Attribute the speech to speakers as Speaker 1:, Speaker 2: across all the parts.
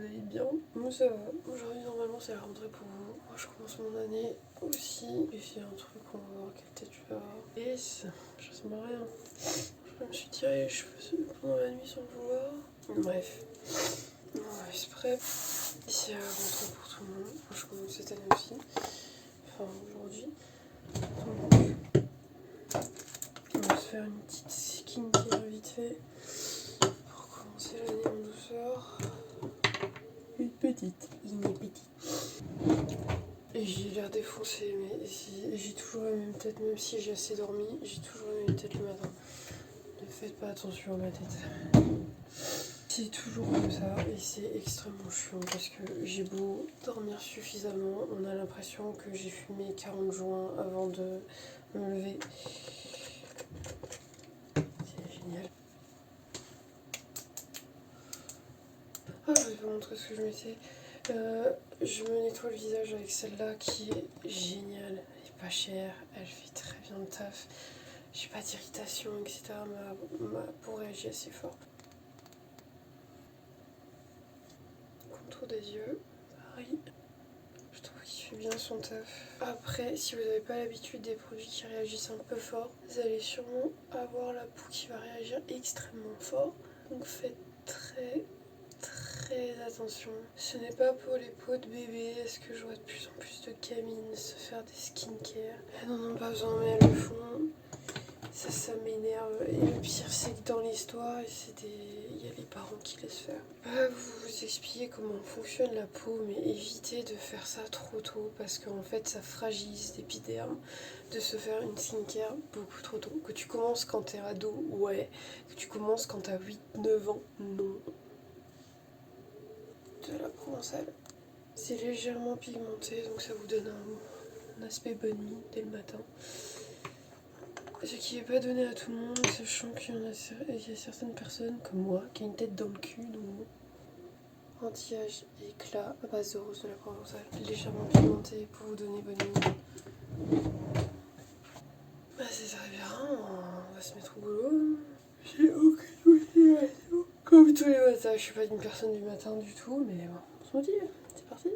Speaker 1: vous allez bien. Moi ça va. Aujourd'hui normalement c'est la rentrée pour vous. Moi je commence mon année aussi. J'ai fait un truc, on va voir quelle tête je vais avoir. Et je sais pas rien. Je me suis tiré les cheveux pendant la nuit sans le vouloir. Bref. Ouais, c'est prêt. C'est la rentrée pour tout le monde. Moi je commence cette année aussi. Enfin aujourd'hui. Donc on va se faire une petite skincare vite fait. Pour commencer l'année en douceur. Une petite. Et j'ai l'air défoncé, mais j'ai toujours la même tête, même si j'ai assez dormi, j'ai toujours la même tête le matin. Ne faites pas attention à ma tête. C'est toujours comme ça et c'est extrêmement chiant parce que j'ai beau dormir suffisamment, on a l'impression que j'ai fumé 40 joints avant de me lever. C'est génial. Ah, je vais vous montrer ce que je mettais. Je me nettoie le visage avec celle-là qui est géniale. Elle est pas chère, elle fait très bien le taf. J'ai pas d'irritation, etc. Ma peau réagit assez fort. Contour des yeux, pareil. Je trouve qu'il fait bien son taf. Après, si vous n'avez pas l'habitude des produits qui réagissent un peu fort, vous allez sûrement avoir la peau qui va réagir extrêmement fort. Donc faites très attention. Ce n'est pas pour les peaux de bébé. Est-ce que je vois de plus en plus de gamines se faire des skincare? Elles n'en ont pas besoin mais elles le font. Ça m'énerve. Et le pire c'est que dans l'histoire, il y a les parents qui laissent faire. Vous expliquer comment fonctionne la peau, mais évitez de faire ça trop tôt parce qu'en fait ça fragilise l'épiderme de se faire une skincare beaucoup trop tôt. Que tu commences quand t'es ado, ouais. Que tu commences quand t'as 8-9 ans, non. De la provençale. C'est légèrement pigmenté, donc ça vous donne un aspect bonne mine dès le matin. Ce qui n'est pas donné à tout le monde, sachant qu'il y a certaines personnes comme moi qui a une tête dans le cul, donc anti-âge et éclat à base de rose de la provençale. Légèrement pigmenté pour vous donner bonne mine. C'est très bien, on va se mettre au boulot. J'ai aucune motivation. Comme tous les matins, je suis pas une personne du matin du tout, mais bon, on se motive. C'est parti.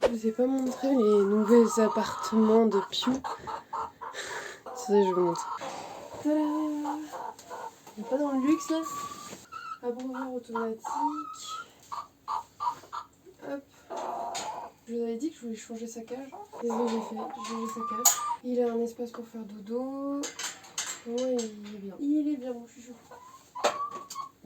Speaker 1: Je vous ai pas montré les nouveaux appartements de Piu. Ça, je vous montre. Tada! On n'est pas dans le luxe là. Abreuvoir automatique. Hop. Je vous avais dit que je voulais changer sa cage. C'est ce que j'ai fait. J'ai changé sa cage. Il a un espace pour faire dodo. Ouais, il est bien. Il est bien, mon chouchou.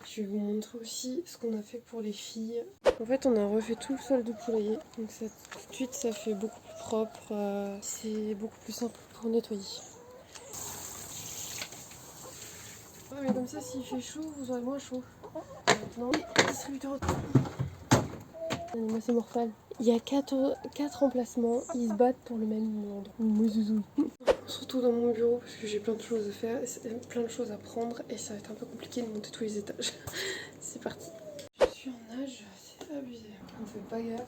Speaker 1: Je vais vous montrer aussi ce qu'on a fait pour les filles. En fait, on a refait tout le sol du poulailler. Donc ça, tout de suite, ça fait beaucoup plus propre. C'est beaucoup plus simple pour nettoyer. Ouais, mais comme ça, s'il fait chaud, vous aurez moins chaud. Maintenant, distributeur. C'est mortal. Il y a 4 emplacements, ils se battent pour le même endroit. Moi zouzou. On se retrouve dans mon bureau parce que j'ai plein de choses à faire, plein de choses à prendre et ça va être un peu compliqué de monter tous les étages. C'est parti. Je suis en nage, c'est abusé. On fait pas gaffe.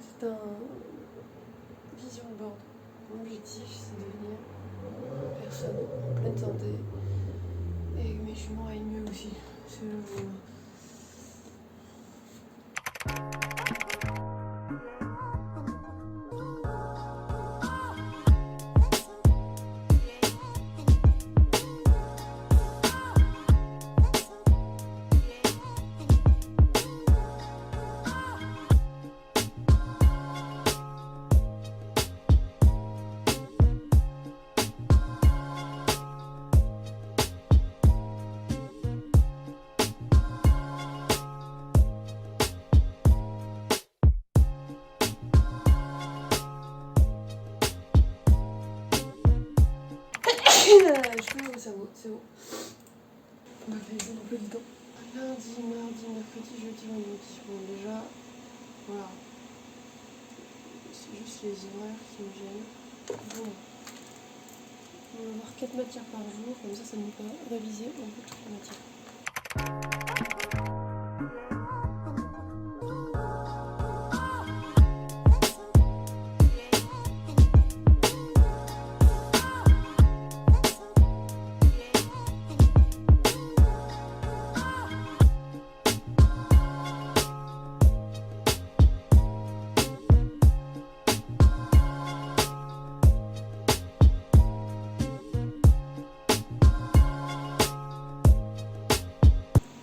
Speaker 1: C'est un vision board. Mon objectif c'est de devenir personne en pleine santé et que mes juments aillent mieux aussi. C'est le c'est bon. On va faire les emplois du temps. Lundi, mardi, mercredi, jeudi, vendredi. Bon, déjà, voilà. C'est juste les horaires qui me gênent. Bon. On va avoir 4 matières par jour, comme ça nous permet de réviser un peu toutes les matières.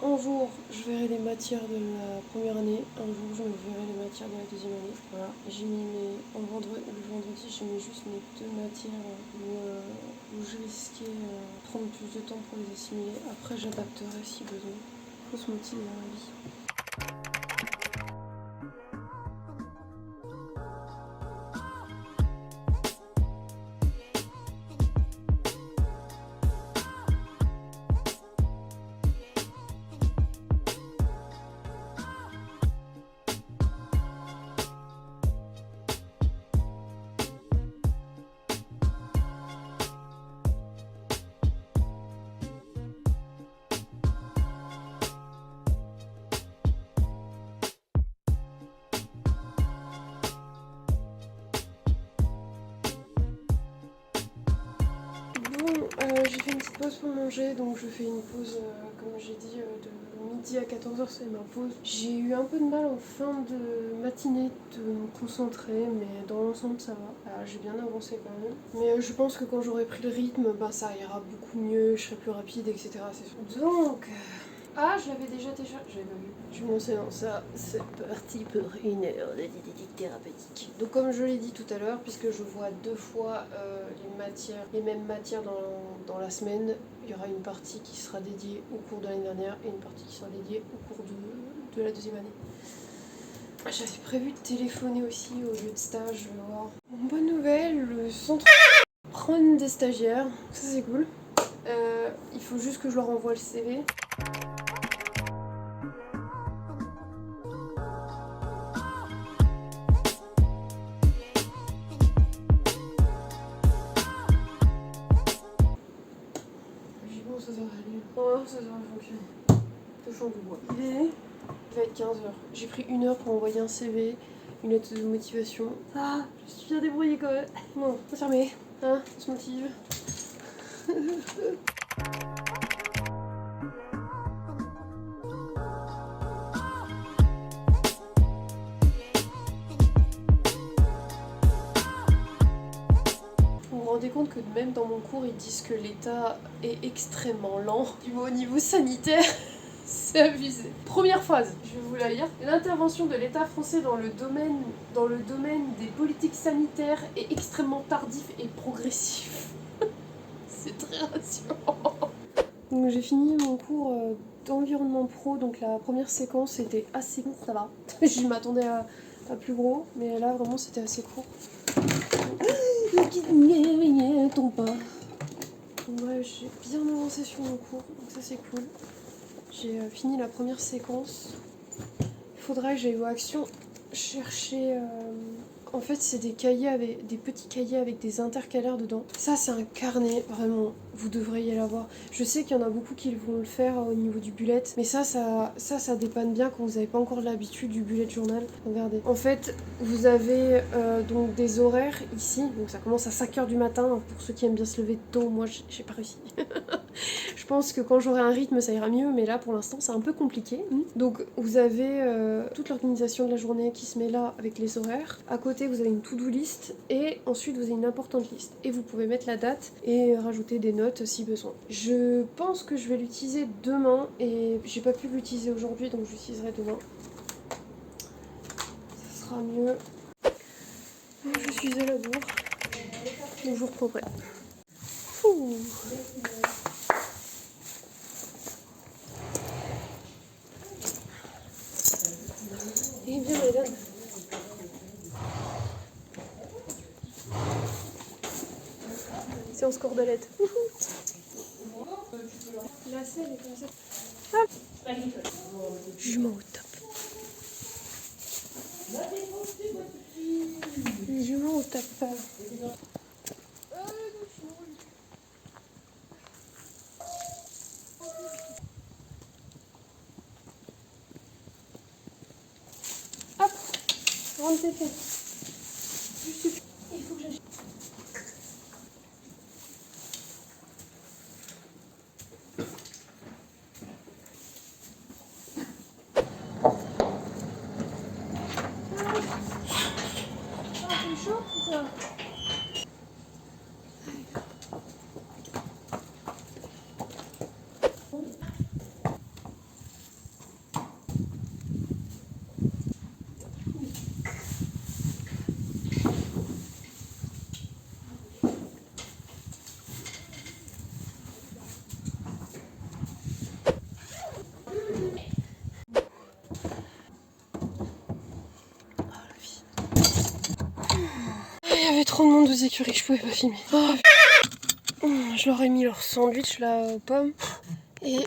Speaker 1: Un jour, je verrai les matières de la première année. Un jour, je verrai les matières de la deuxième année. Voilà. J'ai mis le vendredi, j'ai mis juste mes 2 matières où je risquais de prendre plus de temps pour les assimiler. Après, j'adapterai si besoin. Faut se motiver dans la vie. J'ai fait une petite pause pour manger, donc je fais une pause, comme j'ai dit, de midi à 14h, c'est ma pause. J'ai eu un peu de mal en fin de matinée de me concentrer, mais dans l'ensemble ça va. J'ai bien avancé quand même. Mais je pense que quand j'aurai pris le rythme, ça ira beaucoup mieux, je serai plus rapide, etc. C'est sûr. Donc... Ah, je l'avais déjà, j'avais pas vu. Je vais me lancer dans ça, c'est parti pour 1 heure de diététique thérapeutique. Donc comme je l'ai dit tout à l'heure, puisque je vois 2 fois les mêmes matières dans la semaine, il y aura une partie qui sera dédiée au cours de l'année dernière et une partie qui sera dédiée au cours de la deuxième année. J'avais prévu de téléphoner aussi au lieu de stage, je vais voir. Bonne nouvelle, le centre prend des stagiaires, ça c'est cool. Il faut juste que je leur envoie le CV. Ça devrait aller. Oh, ça devrait fonctionner. Touchons du bois. Il va être 15h. J'ai pris 1 heure pour envoyer un CV, une lettre de motivation. Ah, je suis bien débrouillée quand même. Bon, c'est fermé. Hein, on se motive. Vous vous rendez compte que même dans mon cours, ils disent que l'État est extrêmement lent au niveau sanitaire. C'est abusé. Première phrase, je vais vous la lire. L'intervention de l'État français dans le domaine des politiques sanitaires est extrêmement tardif et progressif. C'est très rassurant. Donc j'ai fini mon cours d'environnement pro, donc la première séquence était assez courte, ça va. Je m'attendais à plus gros, mais là vraiment c'était assez court. Ne tombe pas. Donc bref, j'ai bien avancé sur mon cours, donc ça c'est cool. J'ai fini la première séquence. Il faudrait que j'aille aux actions chercher... En fait, c'est des petits cahiers avec des intercalaires dedans. Ça, c'est un carnet, vraiment. Vous devriez l'avoir. Je sais qu'il y en a beaucoup qui vont le faire au niveau du bullet. Mais ça dépanne bien quand vous n'avez pas encore l'habitude du bullet journal. Regardez. En fait, vous avez donc des horaires ici. Donc ça commence à 5h du matin. Pour ceux qui aiment bien se lever tôt, moi, j'ai pas réussi. Je pense que quand j'aurai un rythme, ça ira mieux. Mais là, pour l'instant, c'est un peu compliqué. Donc, vous avez toute l'organisation de la journée qui se met là avec les horaires. À côté, vous avez une to-do list et ensuite vous avez une importante liste. Et vous pouvez mettre la date et rajouter des notes si besoin. Je pense que je vais l'utiliser demain et j'ai pas pu l'utiliser aujourd'hui donc je l'utiliserai demain. Ça sera mieux. Je suis à la bourre. Donc je vous reprendrai. Ouh. Eh bien madame. Séance cordelette. La selle est comme ça. Ah. Jugement au top. Les humains ont tapé peur. Hop, rentre tes fesses. Il faut que j'achète. C'est chaud ou ça? Il y avait trop de monde aux écuries, je pouvais pas filmer. Oh, je leur ai mis leur sandwich là aux pommes et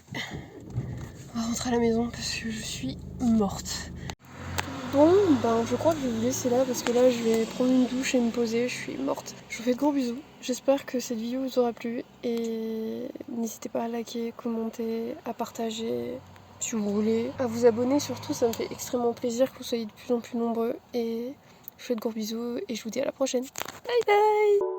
Speaker 1: on va rentrer à la maison parce que je suis morte. Bon, ben je crois que je vais vous laisser là parce que là je vais prendre une douche et me poser, je suis morte. Je vous fais de gros bisous. J'espère que cette vidéo vous aura plu et n'hésitez pas à liker, commenter, à partager si vous voulez, à vous abonner surtout, ça me fait extrêmement plaisir que vous soyez de plus en plus nombreux et je vous fais de gros bisous et je vous dis à la prochaine. Bye bye.